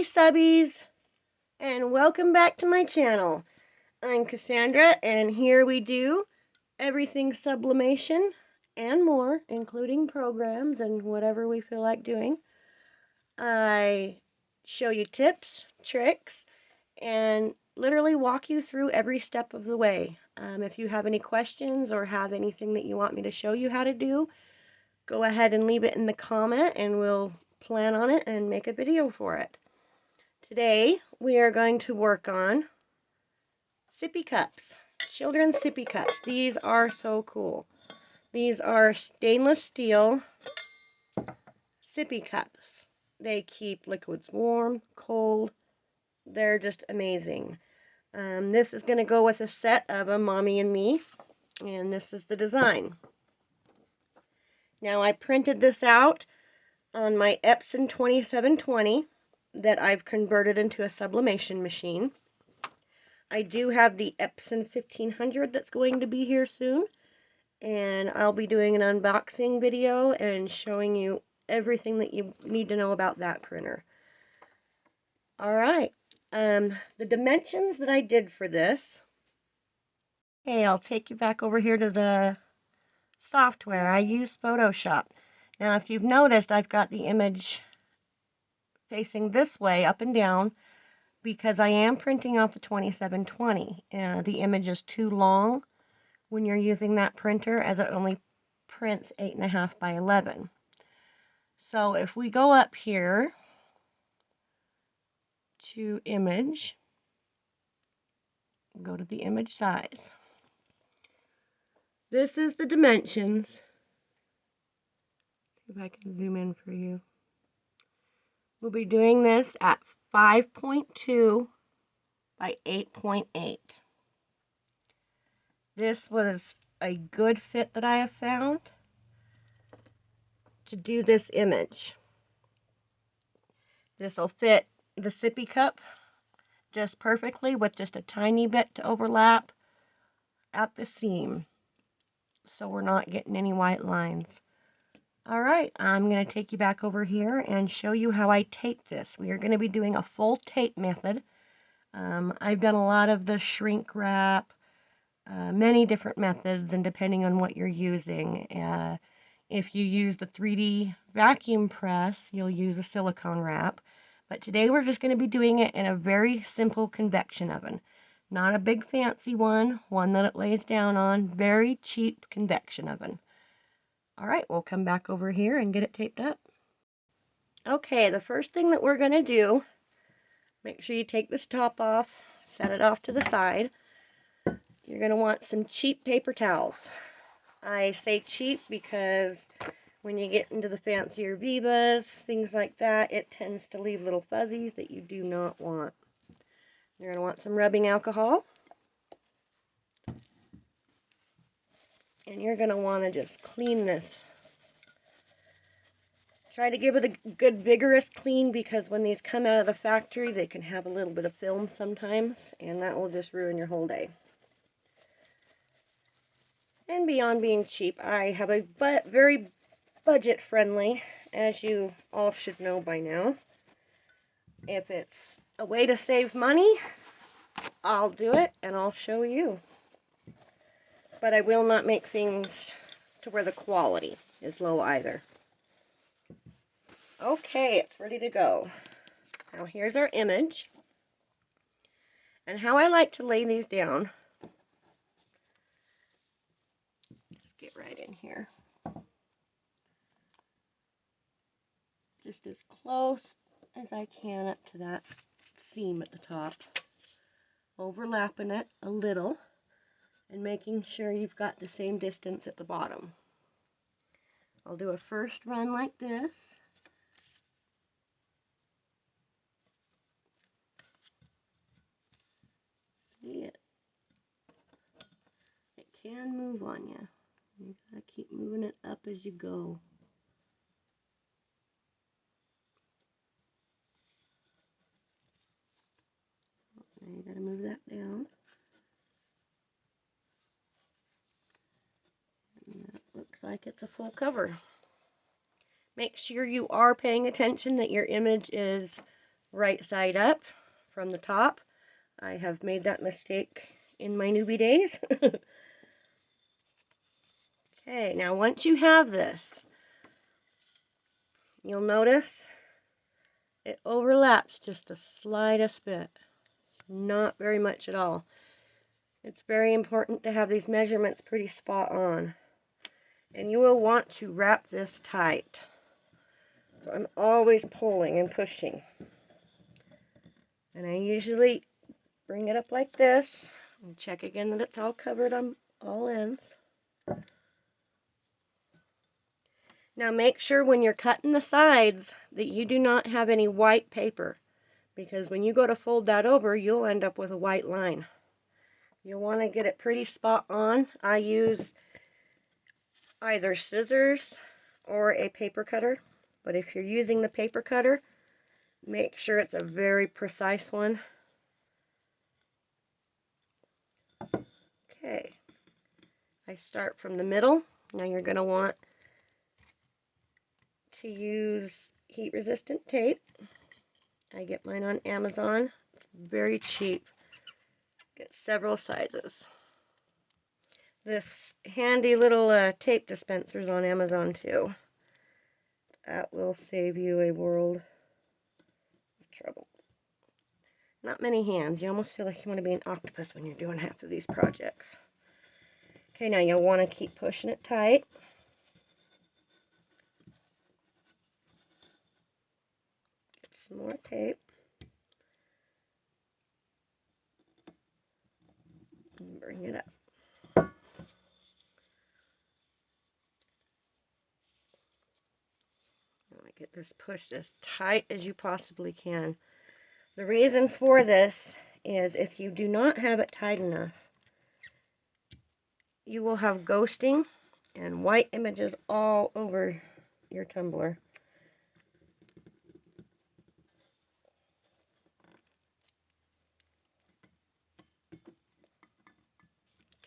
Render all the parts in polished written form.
Hi subbies, and welcome back to my channel. I'm Cassandra, and here we do everything sublimation and more, including programs and whatever we feel like doing. I show you tips, tricks, and literally walk you through every step of the way. If you have any questions or have anything that you want me to show you how to do, go ahead and leave it in the comment and we'll plan on it and make a video for it. Today we are going to work on sippy cups, children's sippy cups. These are so cool. These are stainless steel sippy cups. They keep liquids warm, cold. They're just amazing. This is going to go with a set of a Mommy and Me, and this is the design. Now I printed this out on my Epson 2720 that I've converted into a sublimation machine. I do have the Epson 1500 that's going to be here soon, and I'll be doing an unboxing video and showing you everything that you need to know about that printer. Alright, the dimensions that I did for this. Okay, I'll take you back over here to the software. I use Photoshop. Now if you've noticed, I've got the image facing this way, up and down, because I am printing out the 2720. The image is too long when you're using that printer, as it only prints 8.5 by 11. So if we go up here to image, go to the image size. This is the dimensions. See if I can zoom in for you. We'll be doing this at 5.2 by 8.8. This was a good fit that I have found to do this image. This will fit the sippy cup just perfectly, with just a tiny bit to overlap at the seam, so we're not getting any white lines. Alright, I'm going to take you back over here and show you how I tape this. We are going to be doing a full tape method. I've done a lot of the shrink wrap, many different methods, and depending on what you're using. If you use the 3D vacuum press, you'll use a silicone wrap. But today we're just going to be doing it in a very simple convection oven. Not a big fancy one that it lays down on. Very cheap convection oven. Alright, we'll come back over here and get it taped up. Okay, the first thing that we're going to do, make sure you take this top off, set it off to the side. You're going to want some cheap paper towels. I say cheap because when you get into the fancier Vivas, things like that, it tends to leave little fuzzies that you do not want. You're going to want some rubbing alcohol. And you're going to want to just clean this. Try to give it a good vigorous clean, because when these come out of the factory, they can have a little bit of film sometimes, and that will just ruin your whole day. And beyond being cheap, I have a very budget friendly, as you all should know by now. If it's a way to save money, I'll do it and I'll show you. But I will not make things to where the quality is low either. Okay, it's ready to go. Now here's our image. And how I like to lay these down. Just get right in here. Just as close as I can up to that seam at the top. Overlapping it a little and making sure you've got the same distance at the bottom. I'll do a first run like this. See it? It can move on you. You gotta keep moving it up as you go. Now you gotta move that down. And that looks like it's a full cover. Make sure you are paying attention that your image is right side up from the top. I have made that mistake in my newbie days. Okay, now once you have this, you'll notice it overlaps just the slightest bit. Not very much at all. It's very important to have these measurements pretty spot on. And you will want to wrap this tight. So I'm always pulling and pushing. And I usually bring it up like this and check again that it's all covered on all ends. Now make sure when you're cutting the sides that you do not have any white paper, because when you go to fold that over, you'll end up with a white line. You'll want to get it pretty spot on. I use either scissors or a paper cutter, but if you're using the paper cutter, make sure it's a very precise one. Okay, I start from the middle. Now you're going to want to use heat resistant tape. I get mine on Amazon. It's very cheap. Get several sizes. This handy little tape dispenser's on Amazon too. That will save you a world of trouble. Not many hands. You almost feel like you want to be an octopus when you're doing half of these projects. Okay, now you'll want to keep pushing it tight. Get some more tape. And bring it up. Get this pushed as tight as you possibly can. The reason for this is if you do not have it tight enough, you will have ghosting and white images all over your tumbler.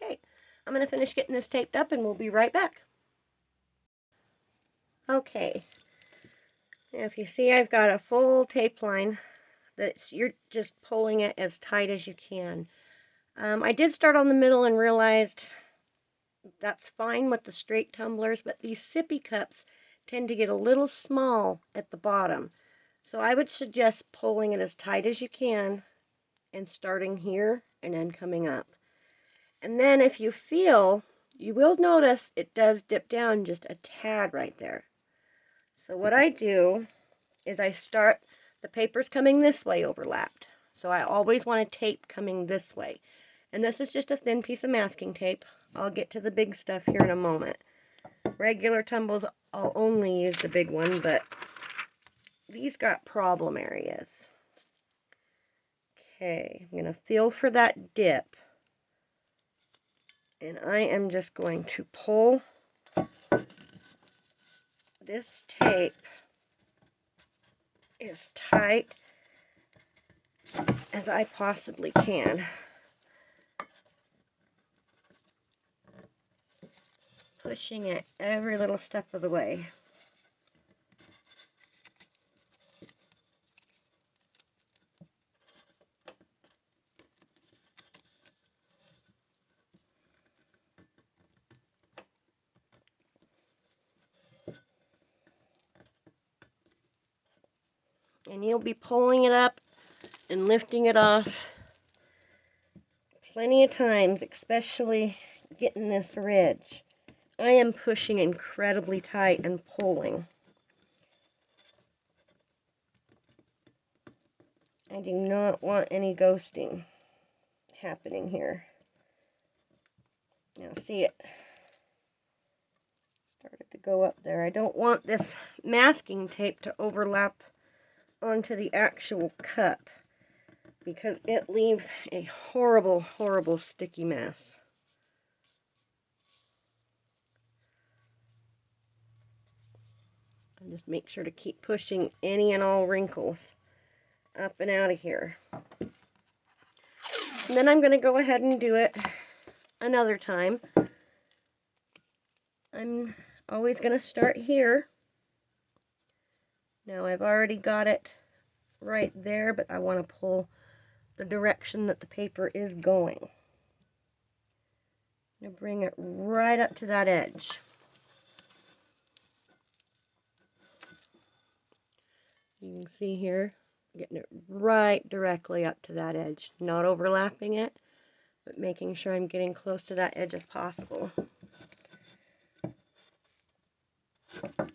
Okay, I'm going to finish getting this taped up and we'll be right back. Okay, now if you see I've got a full tape line, you're just pulling it as tight as you can. I did start on the middle and realized that's fine with the straight tumblers, but these sippy cups tend to get a little small at the bottom. So I would suggest pulling it as tight as you can and starting here and then coming up. And then if you feel, you will notice it does dip down just a tad right there. So what I do is I start, the paper's coming this way overlapped. So I always want a tape coming this way. And this is just a thin piece of masking tape. I'll get to the big stuff here in a moment. Regular tumbles, I'll only use the big one, but these got problem areas. Okay, I'm going to feel for that dip. And I am just going to pull this tape as tight as I possibly can. Pushing it every little step of the way. And you'll be pulling it up and lifting it off plenty of times, especially getting this ridge. I am pushing incredibly tight and pulling. I do not want any ghosting happening here. Now see it started to go up there. I don't want this masking tape to overlap onto the actual cup because it leaves a horrible, horrible sticky mess. And just make sure to keep pushing any and all wrinkles up and out of here. And then I'm going to go ahead and do it another time. I'm always going to start here. Now I've already got it right there, but I want to pull the direction that the paper is going. I'm going to bring it right up to that edge. You can see here, getting it right directly up to that edge, not overlapping it, but making sure I'm getting close to that edge as possible.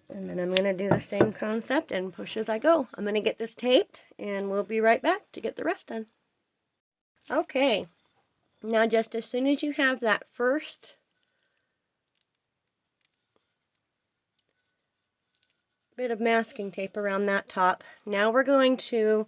And then I'm going to do the same concept and push as I go. I'm going to get this taped and we'll be right back to get the rest done. Okay, now just as soon as you have that first bit of masking tape around that top, now we're going to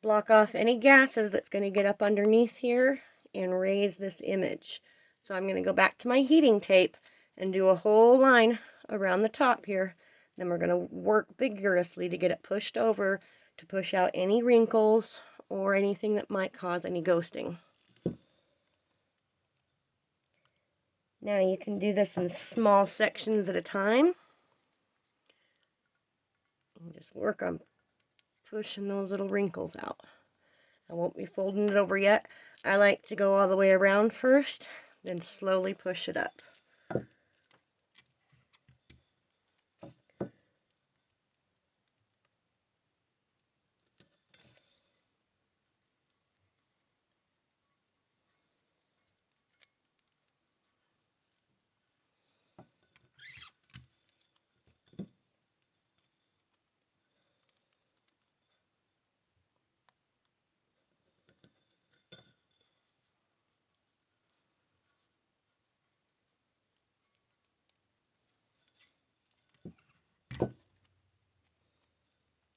block off any gases that's going to get up underneath here and raise this image. So I'm going to go back to my heating tape and do a whole line around the top here. Then we're going to work vigorously to get it pushed over to push out any wrinkles or anything that might cause any ghosting. Now you can do this in small sections at a time. And just work on pushing those little wrinkles out. I won't be folding it over yet. I like to go all the way around first, then slowly push it up.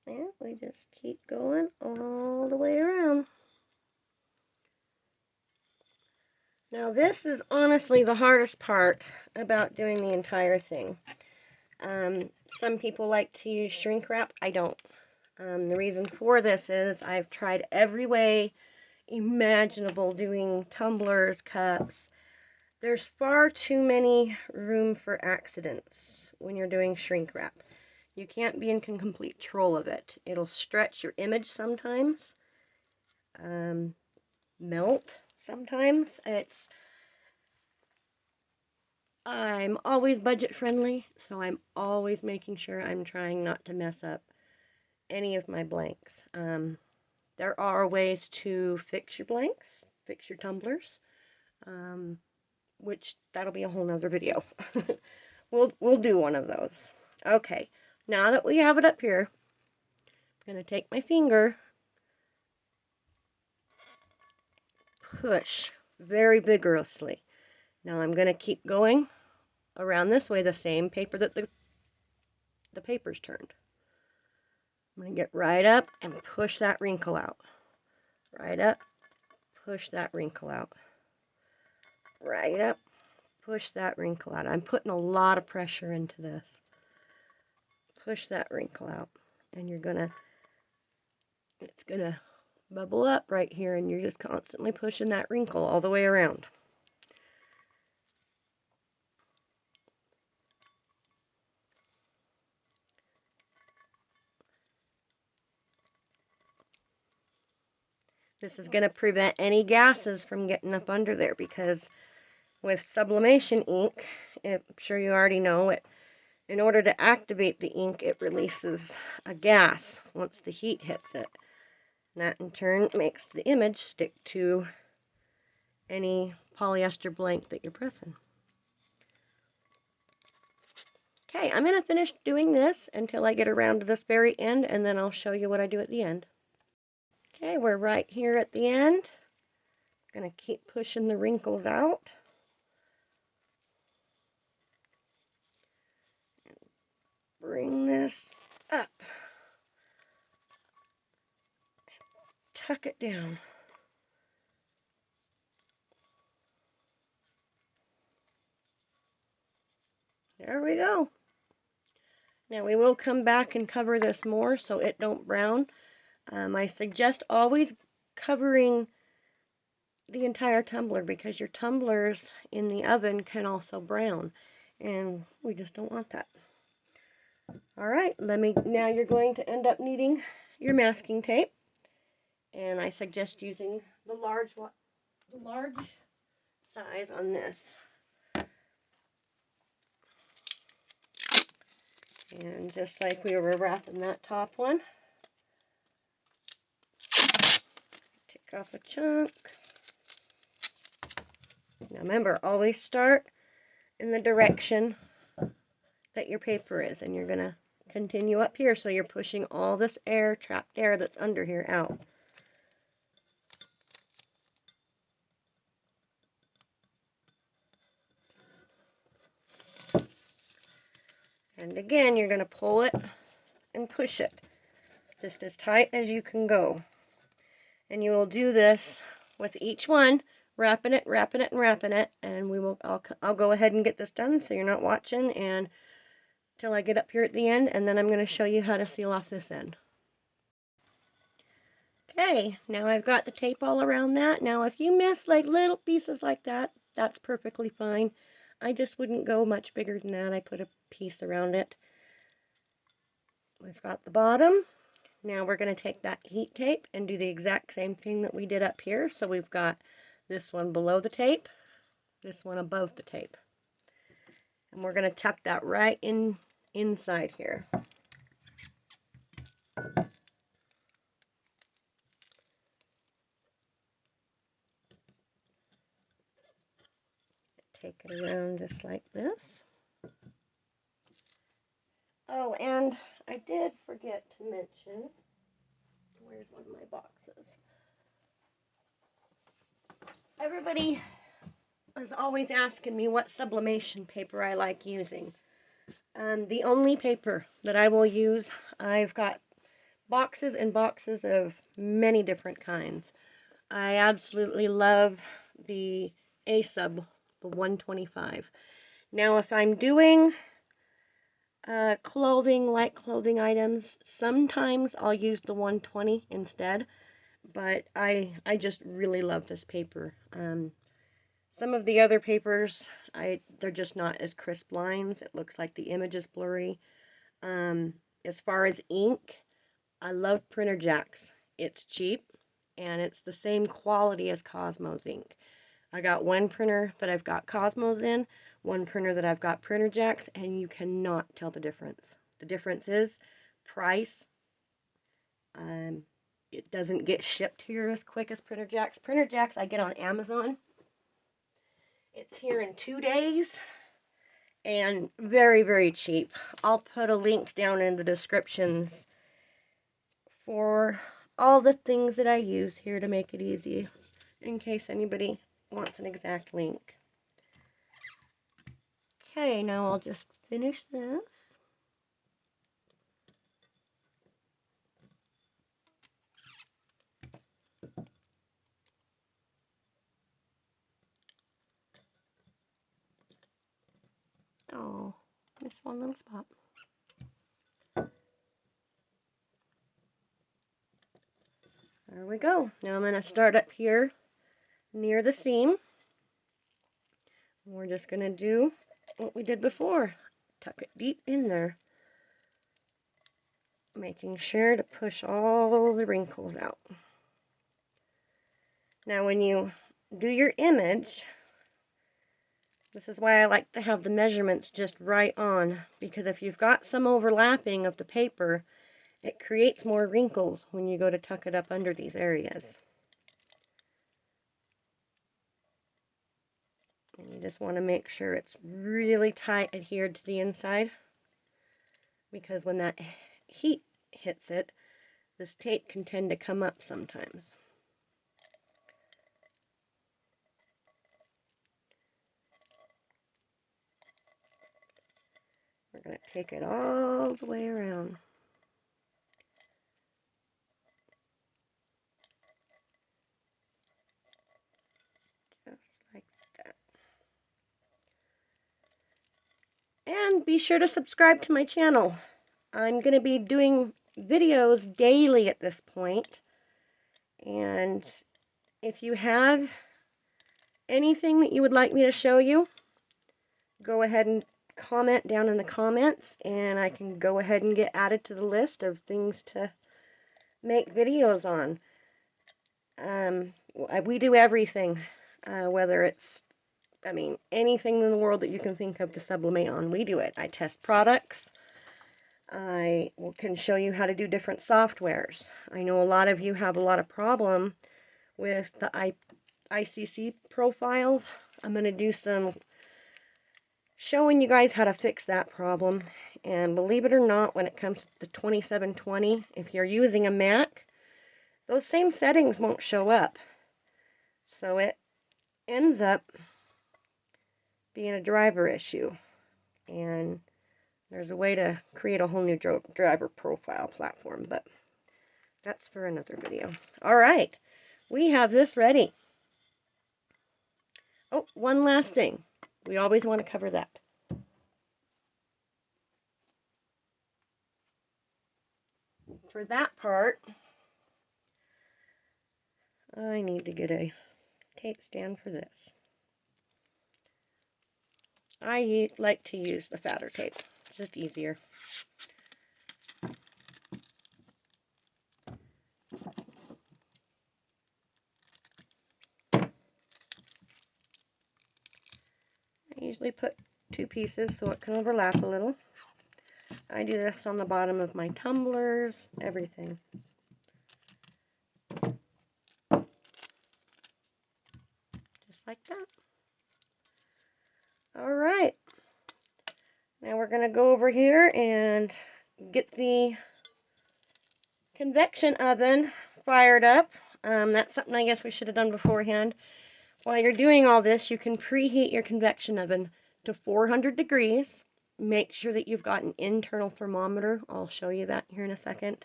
And we just keep going all the way around. Now this is honestly the hardest part about doing the entire thing. Some people like to use shrink wrap. I don't. The reason for this is I've tried every way imaginable doing tumblers, cups. There's far too many room for accidents when you're doing shrink wrap. You can't be in complete control of it. It'll stretch your image sometimes, melt sometimes. I'm always budget friendly, so I'm always making sure I'm trying not to mess up any of my blanks. There are ways to fix your blanks, fix your tumblers, which that'll be a whole nother video. We'll do one of those. Okay, now that we have it up here, I'm going to take my finger, push very vigorously. Now I'm going to keep going around this way, the same paper that the paper's turned. I'm going to get right up and push that wrinkle out. Right up, push that wrinkle out. Right up, push that wrinkle out. I'm putting a lot of pressure into this. Push that wrinkle out. And it's gonna bubble up right here, and you're just constantly pushing that wrinkle all the way around. This is going to prevent any gases from getting up under there, because with sublimation ink, I'm sure you already know it, in order to activate the ink, it releases a gas once the heat hits it. And that in turn makes the image stick to any polyester blank that you're pressing. Okay, I'm going to finish doing this until I get around to this very end, and then I'll show you what I do at the end. Okay, we're right here at the end. I'm going to keep pushing the wrinkles out. Bring this up. Tuck it down. There we go. Now we will come back and cover this more so it don't brown. I suggest always covering the entire tumbler, because your tumblers in the oven can also brown, and we just don't want that. Alright, now you're going to end up needing your masking tape, and I suggest using the large size on this. And just like we were wrapping that top one, take off a chunk. Now remember, always start in the direction that your paper is, and you're going to continue up here, so you're pushing all this air, trapped air that's under here, out. And again, you're going to pull it and push it just as tight as you can go. And you will do this with each one, wrapping it, wrapping it, and wrapping it. And I'll go ahead and get this done so you're not watching and till I get up here at the end, and then I'm going to show you how to seal off this end. Okay, now I've got the tape all around that. Now if you miss like little pieces like that, that's perfectly fine. I just wouldn't go much bigger than that. I put a piece around it. We've got the bottom. Now we're going to take that heat tape and do the exact same thing that we did up here. So we've got this one below the tape, this one above the tape. And we're going to tuck that right inside here. Take it around just like this. Oh, and I did forget to mention, where's one of my boxes? Everybody is always asking me what sublimation paper I like using. The only paper that I will use, I've got boxes and boxes of many different kinds. I absolutely love the A-Sub, the 125. Now, if I'm doing light clothing items, sometimes I'll use the 120 instead, but I just really love this paper. Some of the other papers, they're just not as crisp lines. It looks like the image is blurry. As far as ink, I love Printer Jacks. It's cheap, and it's the same quality as Cosmos ink. I got one printer that I've got Cosmos in, one printer that I've got Printer Jacks, and you cannot tell the difference. The difference is price. It doesn't get shipped here as quick as Printer Jacks. Printer Jacks I get on Amazon. It's here in 2 days, and very, very cheap. I'll put a link down in the descriptions for all the things that I use here to make it easy, in case anybody wants an exact link. Okay, now I'll just finish this. Oh, missed one little spot. There we go. Now I'm going to start up here near the seam. We're just going to do what we did before. Tuck it deep in there, making sure to push all the wrinkles out. Now when you do your image, this is why I like to have the measurements just right on, because if you've got some overlapping of the paper, it creates more wrinkles when you go to tuck it up under these areas. And you just want to make sure it's really tight adhered to the inside, because when that heat hits it, this tape can tend to come up sometimes. We're going to take it all the way around. Just like that. And be sure to subscribe to my channel. I'm going to be doing videos daily at this point. And if you have anything that you would like me to show you, go ahead and comment down in the comments, and I can go ahead and get added to the list of things to make videos on. We do everything, whether it's, I mean, anything in the world that you can think of to sublimate on, we do it. I test products. I can show you how to do different softwares. I know a lot of you have a lot of problem with the ICC profiles. I'm going to do some showing you guys how to fix that problem. And believe it or not, when it comes to the 2720, if you're using a Mac, those same settings won't show up. So it ends up being a driver issue. And there's a way to create a whole new driver profile platform, but that's for another video. All right, we have this ready. Oh, one last thing. We always want to cover that. For that part, I need to get a tape stand for this. I like to use the fatter tape. It's just easier. I usually put 2 pieces so it can overlap a little. I do this on the bottom of my tumblers, everything. Just like that. All right. Now we're going to go over here and get the convection oven fired up. That's something I guess we should have done beforehand. While you're doing all this, you can preheat your convection oven to 400 degrees. Make sure that you've got an internal thermometer. I'll show you that here in a second.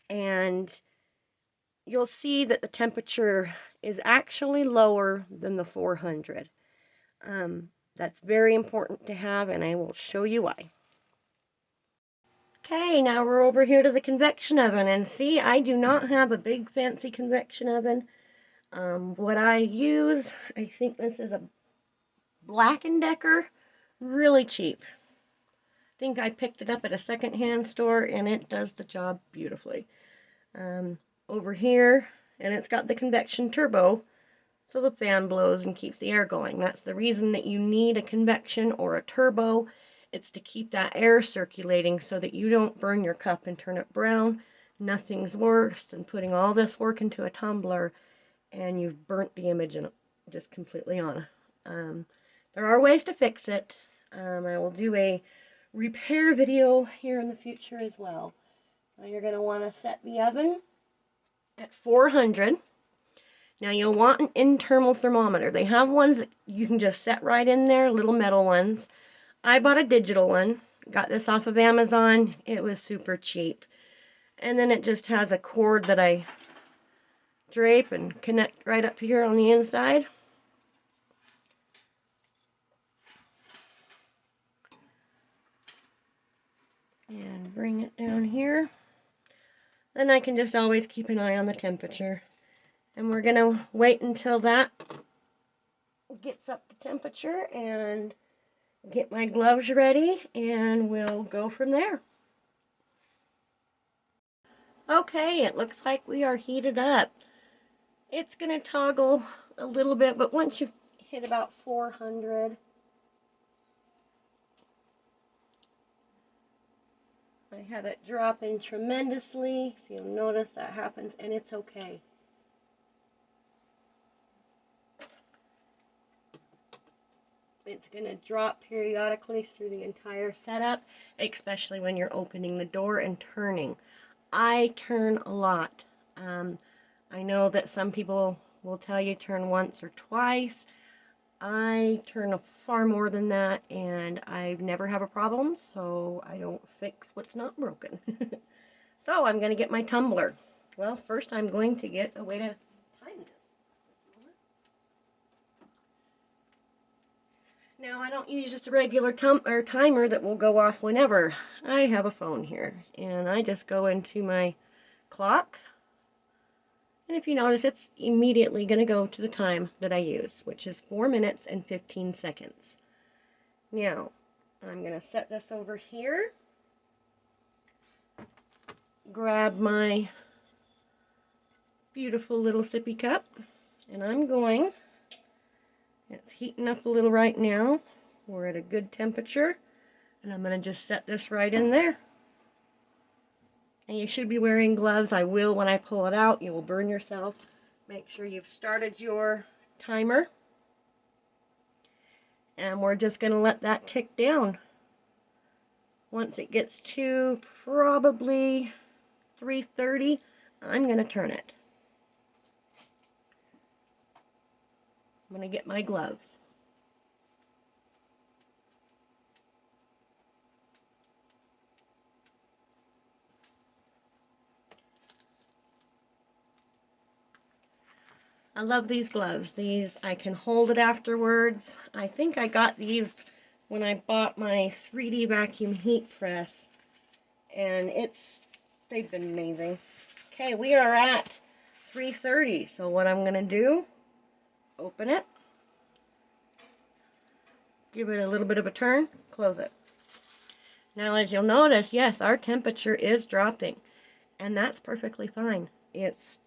And you'll see that the temperature is actually lower than the 400. That's very important to have, and I will show you why. Okay, now we're over here to the convection oven, and see, I do not have a big fancy convection oven. What I use, I think this is a Black & Decker, really cheap. I think I picked it up at a secondhand store, and it does the job beautifully. Over here, and it's got the convection turbo, so the fan blows and keeps the air going. That's the reason that you need a convection or a turbo. It's to keep that air circulating so that you don't burn your cup and turn it brown. Nothing's worse than putting all this work into a tumbler and you've burnt the image and just completely on. There are ways to fix it. I will do a repair video here in the future as well. Now you're going to want to set the oven at 400. Now you'll want an internal thermometer. They have ones that you can just set right in there, little metal ones. I bought a digital one. Got this off of Amazon. It was super cheap. And then it just has a cord that I drape and connect right up here on the inside. And bring it down here. Then I can just always keep an eye on the temperature. And we're going to wait until that gets up to temperature and get my gloves ready, and we'll go from there. Okay, it looks like we are heated up. It's going to toggle a little bit, but once you hit about 400, I have it dropping tremendously. If you'll notice, that happens, and it's okay. It's going to drop periodically through the entire setup, especially when you're opening the door and turning. I turn a lot. I know that some people will tell you turn once or twice. I turn far more than that, and I've never have a problem, so I don't fix what's not broken. So I'm going to get my tumbler. Well, first I'm going to get a way to time this. Now, I don't use just a regular timer that will go off whenever. I have a phone here, and I just go into my clock. And if you notice, it's immediately going to go to the time that I use, which is 4 minutes and 15 seconds. Now, I'm going to set this over here. Grab my beautiful little sippy cup. And I'm going, it's heating up a little right now. We're at a good temperature. And I'm going to just set this right in there. And you should be wearing gloves. I will when I pull it out. You will burn yourself. Make sure you've started your timer. And we're just going to let that tick down. Once it gets to probably 3:30, I'm going to turn it. I'm going to get my gloves. I love these gloves. These, I can hold it afterwards. I think I got these when I bought my 3D vacuum heat press. And they've been amazing. Okay, we are at 3:30. So what I'm going to do, open it. Give it a little bit of a turn. Close it. Now as you'll notice, yes, our temperature is dropping. And that's perfectly fine. It's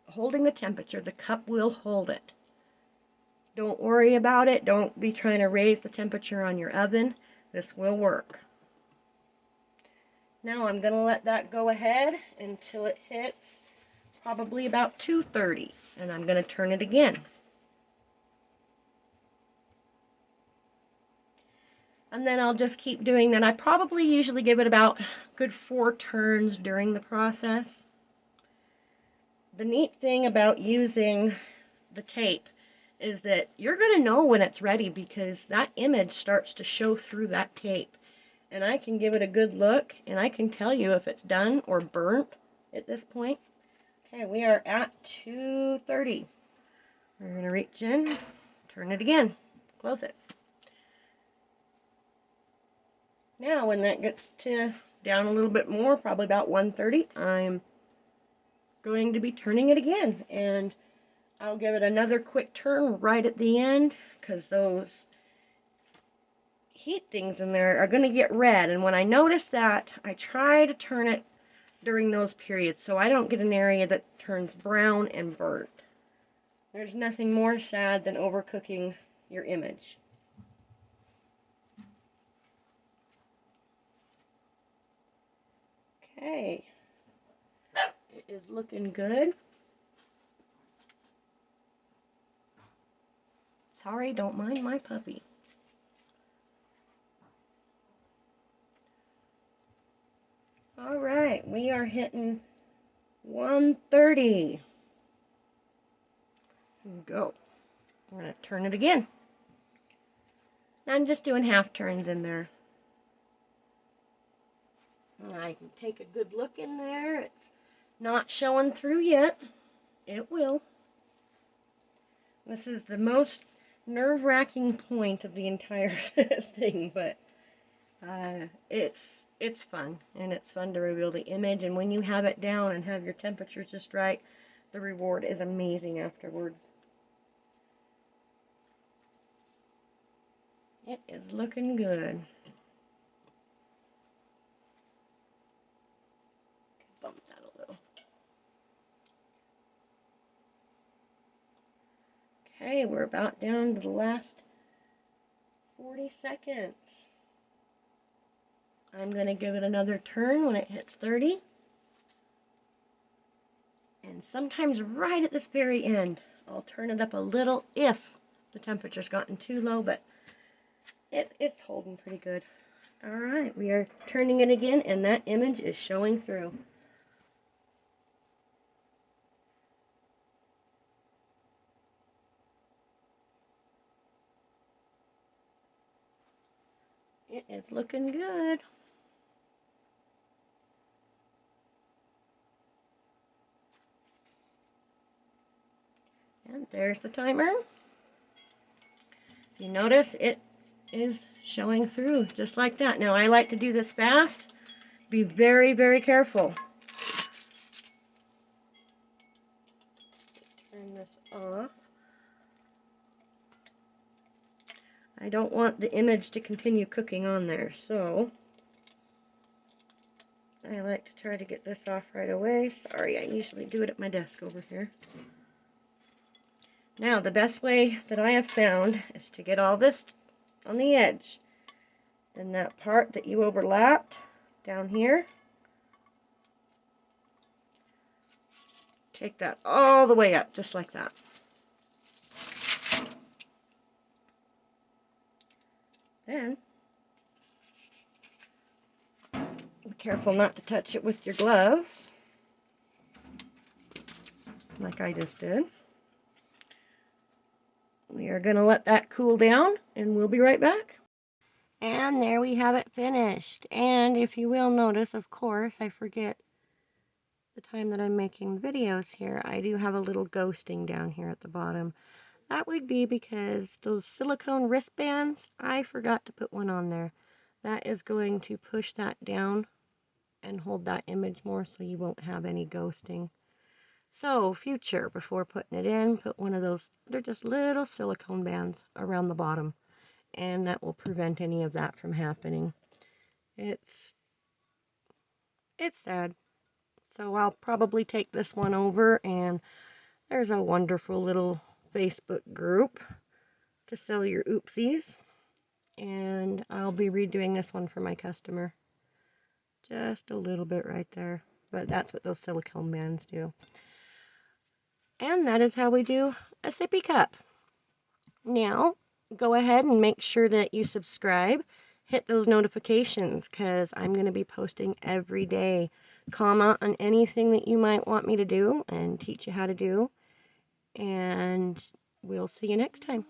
holding the temperature. The cup will hold it. Don't worry about it. Don't be trying to raise the temperature on your oven. This will work. Now I'm going to let that go ahead until it hits probably about 2:30. And I'm going to turn it again. And then I'll just keep doing that. I probably usually give it about good 4 turns during the process. The neat thing about using the tape is that you're going to know when it's ready because that image starts to show through that tape. And I can give it a good look and I can tell you if it's done or burnt at this point. Okay, we are at 2:30. We're going to reach in, turn it again, close it. Now when that gets to down a little bit more, probably about 1:30, I'm going to be turning it again. And I'll give it another quick turn right at the end because those heat things in there are going to get red. And when I notice that, I try to turn it during those periods so I don't get an area that turns brown and burnt. There's nothing more sad than overcooking your image. Okay, it is looking good. Sorry, don't mind my puppy. All right, we are hitting 1:30. Go. I'm going to turn it again. I'm just doing half turns in there. I can take a good look in there. It's not showing through yet. It will. This is the most nerve-wracking point of the entire thing, but it's fun, and it's fun to reveal the image, and when you have it down and have your temperatures just right, the reward is amazing afterwards. It is looking good. Bump that a little. Okay, we're about down to the last 40 seconds. I'm going to give it another turn when it hits 30. And sometimes right at this very end, I'll turn it up a little if the temperature's gotten too low, but it's holding pretty good. Alright, we are turning it again, and that image is showing through. It is looking good. And there's the timer. You notice it is showing through just like that. Now I like to do this fast. Be very, very careful. Turn this off. I don't want the image to continue cooking on there, so I like to try to get this off right away. Sorry, I usually do it at my desk over here. Now, the best way that I have found is to get all this on the edge. Then that part that you overlapped down here, take that all the way up, just like that. Then, be careful not to touch it with your gloves, like I just did. We are going to let that cool down, and we'll be right back. And there we have it finished. And if you will notice, of course, I forget the time that I'm making videos here, I do have a little ghosting down here at the bottom. That would be because those silicone wristbands, I forgot to put one on there. That is going to push that down and hold that image more so you won't have any ghosting. So, future, before putting it in, put one of those, they're just little silicone bands around the bottom, and that will prevent any of that from happening. It's sad. So I'll probably take this one over, and there's a wonderful little Facebook group to sell your oopsies, and I'll be redoing this one for my customer. Just a little bit right there, but that's what those silicone bands do. And that is how we do a sippy cup. Now, go ahead and make sure that you subscribe. Hit those notifications because I'm going to be posting every day. Comment on anything that you might want me to do and teach you how to do. And we'll see you next time.